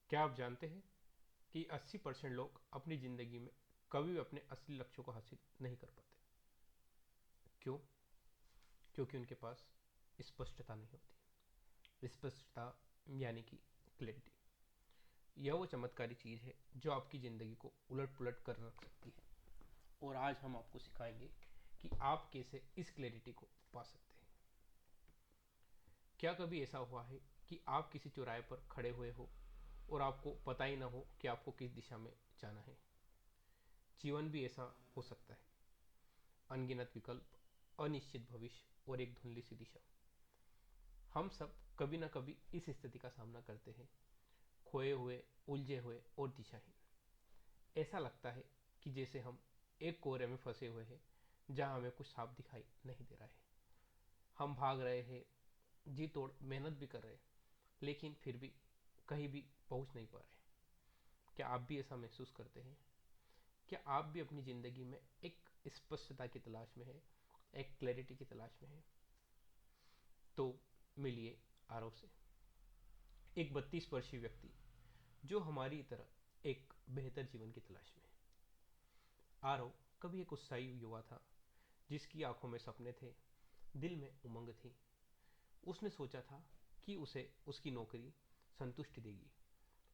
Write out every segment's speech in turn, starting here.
क्या आप जानते हैं कि 80% लोग अपनी ज़िंदगी में कभी भी अपने असली लक्ष्यों को हासिल नहीं कर पाते? क्यों? क्योंकि उनके पास स्पष्टता नहीं होती। स्पष्टता यानी कि क्लैरिटी। यह वो चमत्कारी चीज़ है जो आपकी ज़िंदगी को उलट पुलट कर रख सकती है। और आज हम आपको सिखाएंगे कि आप कैसे इस क्लैरिटी को पा सकते हैं। क्या कभी ऐसा हुआ है कि आप किसी चौराहे पर खड़े हुए हो और आपको पता ही ना हो कि आपको किस दिशा में जाना है? जीवन भी ऐसा हो सकता है। अनगिनत विकल्प, अनिश्चित भविष्य और एक धुंधली सी दिशा। हम सब कभी ना कभी इस स्थिति का सामना करते हैं, खोए हुए, उलझे हुए और दिशाहीन। ऐसा लगता है कि जैसे हम एक कोरे में फंसे हुए हैं जहां हमें कुछ साफ दिखाई नहीं दे रहा है। हम भाग रहे हैं, जी तोड़ मेहनत भी कर रहे हैं, लेकिन फिर भी कहीं भी पहुंच नहीं पा रहे। क्या आप भी ऐसा महसूस करते हैं? क्या आप भी अपनी ज़िंदगी में एक स्पष्टता की तलाश में है, एक क्लैरिटी की तलाश में है? तो मिलिए आरव से, एक 32 वर्षीय व्यक्ति जो हमारी तरह एक बेहतर जीवन की तलाश में है। आरव कभी एक उत्साही युवा था जिसकी आंखों में सपने थे, दिल में उमंग थी। उसने सोचा था कि उसे उसकी नौकरी संतुष्टि देगी,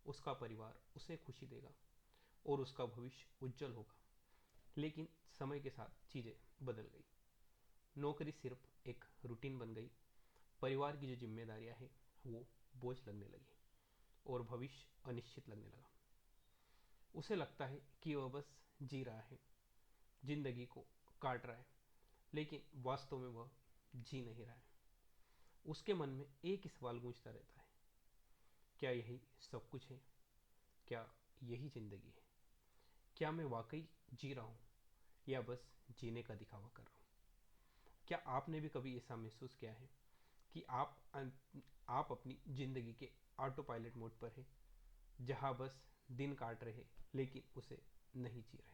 उसका परिवार उसे खुशी देगा और उसका भविष्य उज्जवल होगा। लेकिन समय के साथ चीज़ें बदल गई। नौकरी सिर्फ एक रूटीन बन गई, परिवार की जो जिम्मेदारियां हैं वो बोझ लगने लगी और भविष्य अनिश्चित लगने लगा। उसे लगता है कि वह बस जी रहा है, जिंदगी को काट रहा है, लेकिन वास्तव में वह जी नहीं रहा है। उसके मन में एक ही सवाल गूंजता रहता है, क्या यही सब कुछ है? क्या यही जिंदगी है? क्या मैं वाकई जी रहा हूँ या बस जीने का दिखावा कर रहा हूँ? क्या आपने भी कभी ऐसा महसूस किया है कि आप अपनी ज़िंदगी के ऑटो पायलट मोड पर हैं, जहां बस दिन काट रहे लेकिन उसे नहीं जी रहे?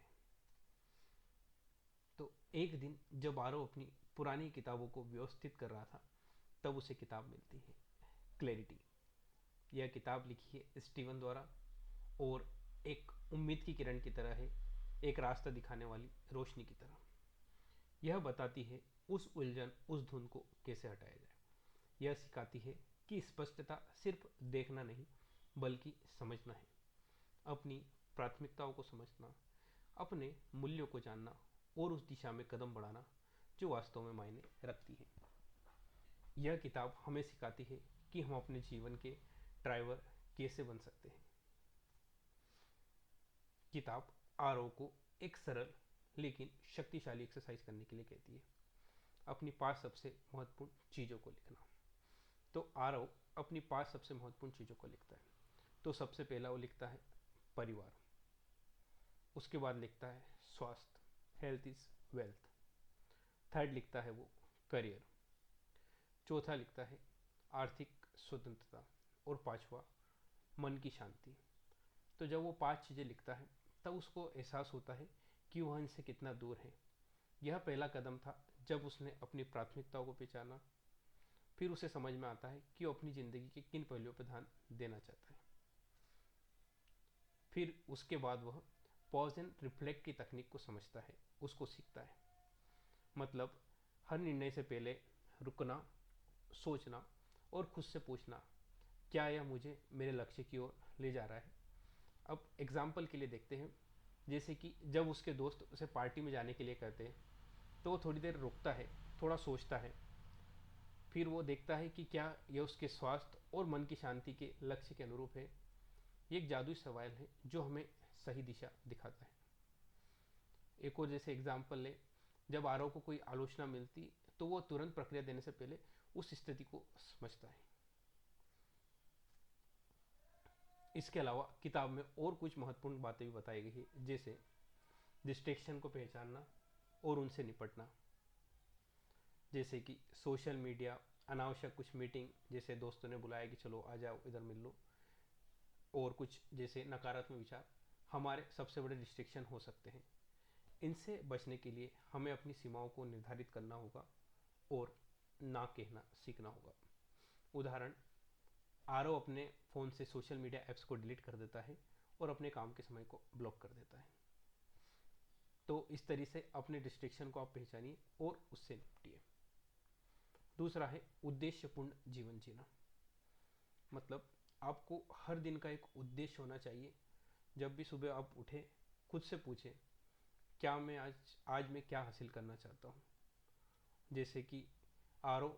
तो एक दिन जब आरव अपनी पुरानी किताबों को व्यवस्थित कर रहा था, तब उसे किताब मिलती है, क्लैरिटी। यह किताब लिखी है स्टीवन द्वारा और एक उम्मीद की किरण की तरह है, एक रास्ता दिखाने वाली रोशनी की तरह। यह बताती है उस उलझन, उस धुंध को कैसे हटाया जाए। यह सिखाती है कि स्पष्टता सिर्फ देखना नहीं बल्कि समझना है, अपनी प्राथमिकताओं को समझना, अपने मूल्यों को जानना और उस दिशा में कदम बढ़ाना जो वास्तव में मायने रखती है। यह किताब हमें सिखाती है कि हम अपने जीवन के ड्राइवर कैसे बन सकते हैं। किताब आरओ को एक सरल लेकिन शक्तिशाली एक्सरसाइज करने के लिए कहती है, अपनी 5 सबसे महत्वपूर्ण चीज़ों को लिखना। तो आरव अपनी 5 सबसे महत्वपूर्ण चीज़ों को लिखता है। तो सबसे पहला वो लिखता है परिवार, उसके बाद लिखता है स्वास्थ्य, हेल्थ इज वेल्थ। थर्ड लिखता है वो करियर। चौथा लिखता है आर्थिक स्वतंत्रता। और पांचवा मन की शांति। तो जब वो 5 चीज़ें लिखता है तब उसको एहसास होता है कि वह इनसे कितना दूर है। यह पहला कदम था जब उसने अपनी प्राथमिकताओं को पहचाना। फिर उसे समझ में आता है कि वो अपनी ज़िंदगी के किन पहलुओं पर ध्यान देना चाहता है। फिर उसके बाद वह पॉज एंड रिफ्लेक्ट की तकनीक को समझता है, उसको सीखता है। मतलब हर निर्णय से पहले रुकना, सोचना और खुद से पूछना, क्या यह मुझे मेरे लक्ष्य की ओर ले जा रहा है? अब एग्जाम्पल के लिए देखते हैं, जैसे कि जब उसके दोस्त उसे पार्टी में जाने के लिए कहते हैं तो वो थोड़ी देर रुकता है, थोड़ा सोचता है। फिर वो देखता है कि क्या यह उसके स्वास्थ्य और मन की शांति के लक्ष्य के अनुरूप है। ये एक जादुई सवाल है जो हमें सही दिशा दिखाता है। एक और जैसे एग्जाम्पल ले, जब आरव को कोई आलोचना मिलती तो वो तुरंत प्रक्रिया देने से पहले उस स्थिति को समझता है। इसके अलावा किताब में और कुछ महत्वपूर्ण बातें भी बताई गई है, जैसे डिस्ट्रैक्शन को पहचानना और उनसे निपटना। जैसे कि सोशल मीडिया, अनावश्यक कुछ मीटिंग, जैसे दोस्तों ने बुलाया कि चलो आ जाओ इधर मिल लो, और कुछ जैसे नकारात्मक विचार हमारे सबसे बड़े डिस्ट्रैक्शन हो सकते हैं। इनसे बचने के लिए हमें अपनी सीमाओं को निर्धारित करना होगा और ना कहना सीखना होगा। उदाहरण, आरओ अपने फ़ोन से सोशल मीडिया ऐप्स को डिलीट कर देता है और अपने काम के समय को ब्लॉक कर देता है। तो इस तरीके से अपने डिस्ट्रैक्शन को आप पहचानिए और उससे निपटिए। दूसरा है उद्देश्यपूर्ण जीवन जीना। मतलब आपको हर दिन का एक उद्देश्य होना चाहिए। जब भी सुबह आप उठे, खुद से पूछें, क्या मैं आज मैं क्या हासिल करना चाहता हूँ। जैसे कि आरओ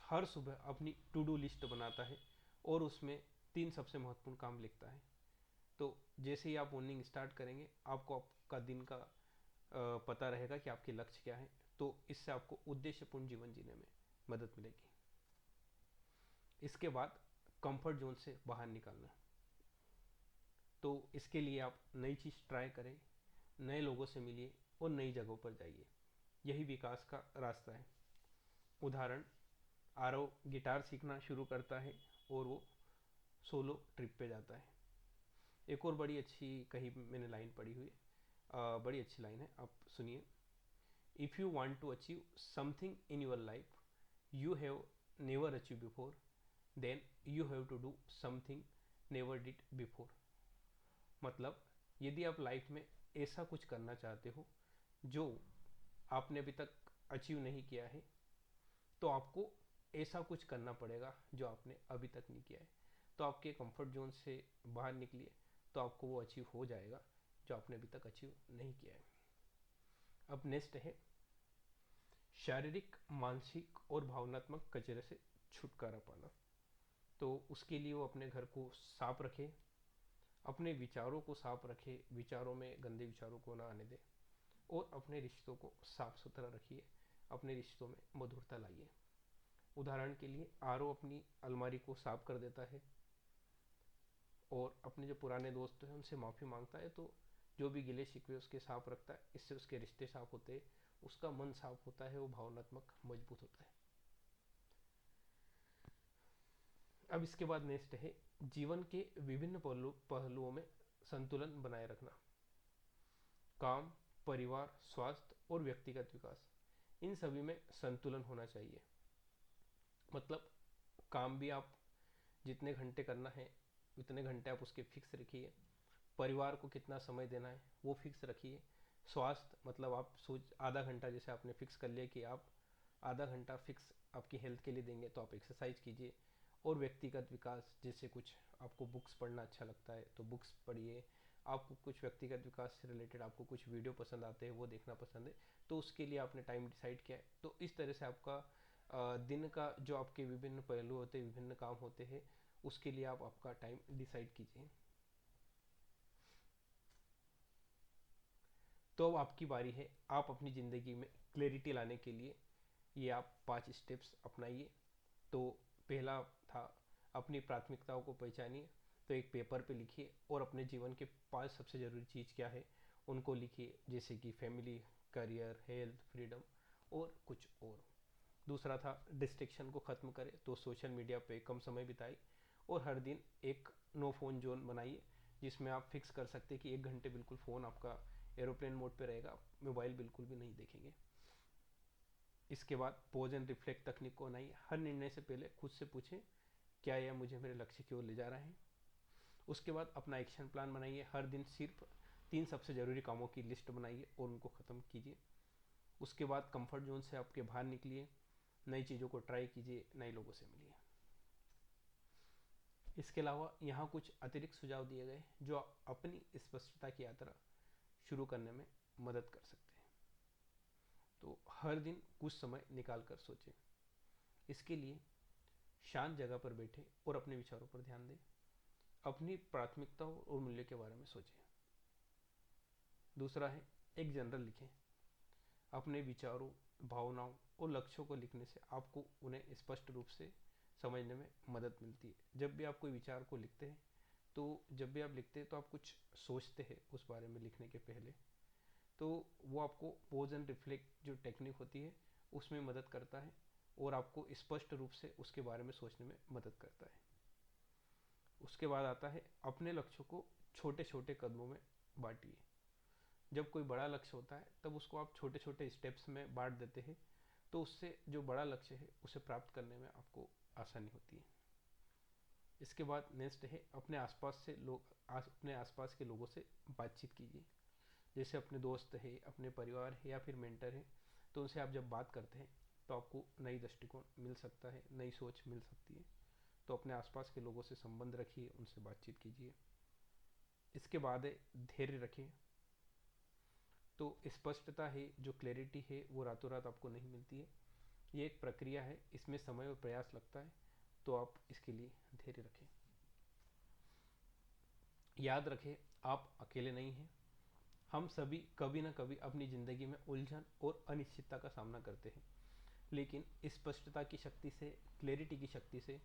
हर सुबह अपनी टू डू लिस्ट बनाता है और उसमें 3 सबसे महत्वपूर्ण काम लिखता है। तो जैसे ही आप मॉर्निंग स्टार्ट करेंगे, आपको आपका दिन का पता रहेगा कि आपके लक्ष्य क्या है। तो इससे आपको उद्देश्यपूर्ण जीवन जीने में मदद मिलेगी। इसके बाद कंफर्ट जोन से बाहर निकालना। तो इसके लिए आप नई चीज़ ट्राई करें, नए लोगों से मिलिए और नई जगहों पर जाइए। यही विकास का रास्ता है। उदाहरण, आरव गिटार सीखना शुरू करता है और वो सोलो ट्रिप पे जाता है। एक और बड़ी अच्छी कहीं मैंने लाइन पढ़ी हुई है, बड़ी अच्छी लाइन है, आप सुनिए। If you want to achieve something in your life you have never achieve before, then you have to do something never did before. मतलब यदि आप लाइफ में ऐसा कुछ करना चाहते हो जो आपने अभी तक अचीव नहीं किया है, तो आपको ऐसा कुछ करना पड़ेगा जो आपने अभी तक नहीं किया है। तो आपके कंफर्ट जोन से बाहर निकलिए, तो आपको वो अचीव हो जाएगा जो आपने अभी तक अचीव नहीं किया है। अब नेक्स्ट है शारीरिक, मानसिक और भावनात्मक कचरे से छुटकारा पाना। तो उसके लिए वो अपने घर को साफ रखे, अपने विचारों को साफ रखे, विचारों में गंदे विचारों को ना आने दे, और अपने रिश्तों को साफ सुथरा रखिए, अपने रिश्तों में मधुरता लाइए। उदाहरण के लिए आरओ अपनी अलमारी को साफ कर देता है और अपने जो पुराने दोस्त हैं उनसे माफ़ी मांगता है। तो जो भी गिले शिकवे उसके साफ रखता है, इससे उसके रिश्ते साफ होते हैं, उसका मन साफ होता है, वो भावनात्मक मजबूत होता है। अब इसके बाद नेक्स्ट है जीवन के विभिन्न पहलुओं में संतुलन बनाए रखना। काम, परिवार, स्वास्थ्य और व्यक्तिगत विकास, इन सभी में संतुलन होना चाहिए। मतलब काम भी आप जितने घंटे करना है उतने घंटे आप उसके फिक्स रखिए। परिवार को कितना समय देना है वो फिक्स रखिए। स्वास्थ्य मतलब आप सोच आधा घंटा जैसे आपने फिक्स कर लिया कि आप आधा घंटा फिक्स आपकी हेल्थ के लिए देंगे, तो आप एक्सरसाइज कीजिए। और व्यक्तिगत विकास, जैसे कुछ आपको बुक्स पढ़ना अच्छा लगता है तो बुक्स पढ़िए। आपको कुछ व्यक्तिगत विकास से रिलेटेड आपको कुछ वीडियो पसंद आते हैं, वो देखना पसंद है, तो उसके लिए आपने टाइम डिसाइड किया है। तो इस तरह से आपका दिन का जो आपके विभिन्न पहलू होते हैं, विभिन्न काम होते हैं, उसके लिए आप आपका टाइम डिसाइड कीजिए। तो अब आपकी बारी है, आप अपनी ज़िंदगी में क्लैरिटी लाने के लिए ये आप 5 स्टेप्स अपनाइए। तो पहला था अपनी प्राथमिकताओं को पहचानिए। तो एक पेपर पे लिखिए और अपने जीवन के 5 सबसे ज़रूरी चीज़ क्या है उनको लिखिए, जैसे कि फैमिली, करियर, हेल्थ, फ्रीडम और कुछ और। दूसरा था डिस्ट्रैक्शन को ख़त्म करें, तो सोशल मीडिया पे कम समय बिताएं और हर दिन एक नो फ़ोन जोन बनाइए, जिसमें आप फिक्स कर सकते हैं कि 1 घंटे बिल्कुल फ़ोन आपका एरोप्लेन मोड पे रहेगा, मोबाइल बिल्कुल भी नहीं देखेंगे। इसके बाद पॉज एंड रिफ्लेक्ट तकनीक को बनाइए। हर निर्णय से पहले खुद से पूछें, क्या यह मुझे मेरे लक्ष्य की ओर ले जा रहा है। उसके बाद अपना एक्शन प्लान बनाइए। हर दिन सिर्फ 3 सबसे ज़रूरी कामों की लिस्ट बनाइए और उनको ख़त्म कीजिए। उसके बाद कंफर्ट जोन से आपके बाहर निकलिए, नई चीज़ों को ट्राई कीजिए, नए लोगों से मिलिए। इसके अलावा यहाँ कुछ अतिरिक्त सुझाव दिए गए जो अपनी स्पष्टता की यात्रा शुरू करने में मदद कर सकते हैं। तो हर दिन कुछ समय निकाल कर सोचें। इसके लिए शांत जगह पर बैठें और अपने विचारों पर ध्यान दें। अपनी प्राथमिकताओं और मूल्य के बारे में सोचें। दूसरा है एक जनरल लिखें। अपने विचारों, भावनाओं और लक्ष्यों को लिखने से आपको उन्हें स्पष्ट रूप से समझने में मदद मिलती है। जब भी आप कोई विचार को लिखते हैं, तो जब भी आप लिखते हैं तो आप कुछ सोचते हैं उस बारे में लिखने के पहले। तो वो आपको पॉज एंड रिफ्लेक्ट जो टेक्निक होती है उसमें मदद करता है और आपको स्पष्ट रूप से उसके बारे में सोचने में मदद करता है। उसके बाद आता है अपने लक्ष्यों को छोटे छोटे कदमों में बांटिए। जब कोई बड़ा लक्ष्य होता है तब उसको आप छोटे छोटे स्टेप्स में बांट देते हैं, तो उससे जो बड़ा लक्ष्य है उसे प्राप्त करने में आपको आसानी होती है। इसके बाद नेक्स्ट है अपने आसपास के लोगों से बातचीत कीजिए। जैसे अपने दोस्त है, अपने परिवार है या फिर मेंटर है, तो उनसे आप जब बात करते हैं तो आपको नई दृष्टिकोण मिल सकता है, नई सोच मिल सकती है। तो अपने आसपास के लोगों से संबंध रखिए, उनसे बातचीत कीजिए। इसके बाद है धैर्य रखिए। तो स्पष्टता है, जो क्लैरिटी है, वो रातों रात आपको नहीं मिलती है। ये एक प्रक्रिया है, इसमें समय और प्रयास लगता है। तो आप इसके लिए धैर्य रखें। याद रखें, आप अकेले नहीं हैं। हम सभी कभी ना कभी अपनी ज़िंदगी में उलझन और अनिश्चितता का सामना करते हैं, लेकिन स्पष्टता की शक्ति से, क्लैरिटी की शक्ति से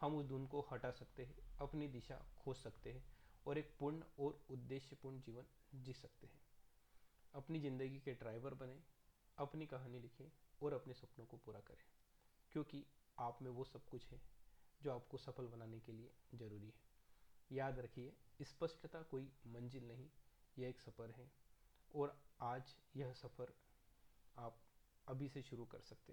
हम उस धुन को हटा सकते हैं, अपनी दिशा खोज सकते हैं और एक पूर्ण और उद्देश्यपूर्ण जीवन जी सकते हैं। अपनी ज़िंदगी के ड्राइवर बने, अपनी कहानी लिखें और अपने सपनों को पूरा करें, क्योंकि आप में वो सब कुछ है जो आपको सफल बनाने के लिए ज़रूरी है। याद रखिए, स्पष्टता कोई मंजिल नहीं, यह एक सफ़र है, और आज यह सफ़र आप अभी से शुरू कर सकते हैं।